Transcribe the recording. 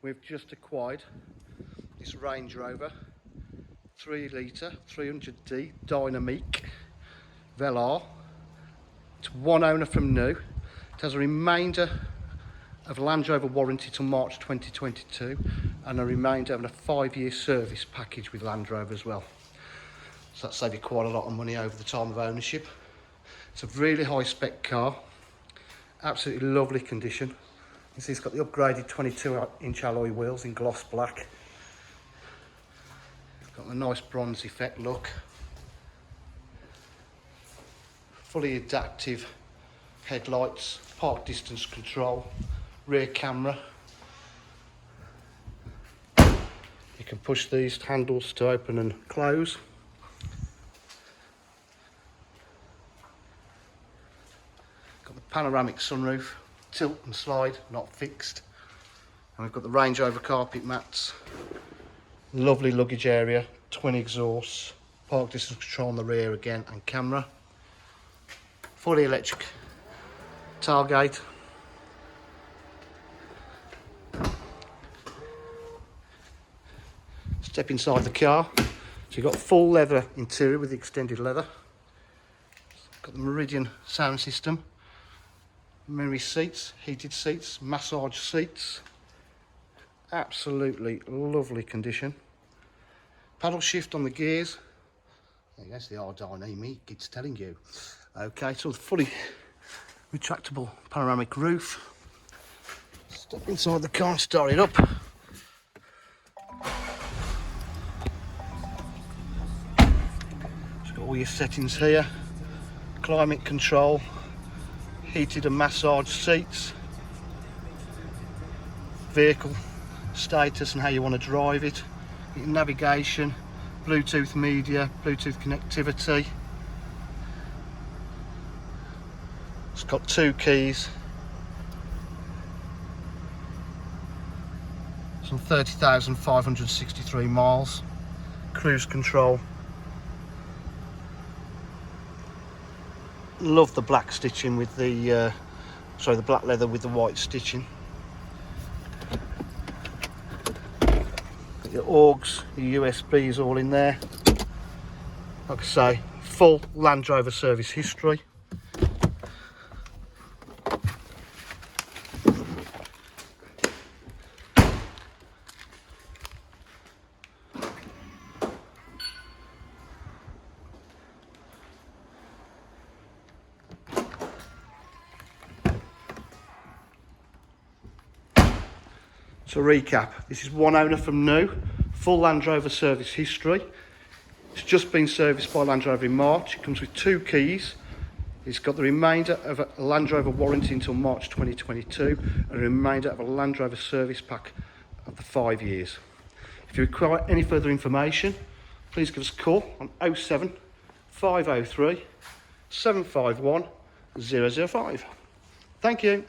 we've just acquired this Range Rover 3 litre 300D Dynamic Velar. It's one owner from new. It has a remainder of Land Rover warranty till March 2022 and a remainder of a 5-year service package with Land Rover as well. So that saves you quite a lot of money over the time of ownership. It's a really high spec car, absolutely lovely condition. You see it's got the upgraded 22-inch alloy wheels in gloss black. It's got a nice bronze effect look. Fully adaptive headlights, park distance control, rear camera. You can push these handles to open and close. Got the panoramic sunroof, tilt and slide, not fixed. And we've got the Range Rover carpet mats, lovely luggage area, twin exhausts, park distance control on the rear again, and camera. Fully electric tailgate. Step inside the car. So you've got full leather interior with the extended leather. Got the Meridian sound system. Memory seats, heated seats, massage seats. Absolutely lovely condition. Paddle shift on the gears. There you go, it's the R-Dynamic, it's telling you. Okay, so the fully retractable panoramic roof. Step inside the car and start it up. It's got all your settings here. Climate control, heated and massage seats, vehicle status and how you want to drive it, navigation, Bluetooth media, Bluetooth connectivity. It's got 2 keys, some 30,563 miles, cruise control. Love the black stitching with the the black leather with the white stitching. Got your AUX, your USBs all in there. Like I say, full Land Rover service history. To recap, this is one owner from new, full Land Rover service history. It's just been serviced by Land Rover in March. It comes with 2 keys. It's got the remainder of a Land Rover warranty until March 2022 and a remainder of a Land Rover service pack of the 5 years. If you require any further information, please give us a call on 07 503 751 005. Thank you.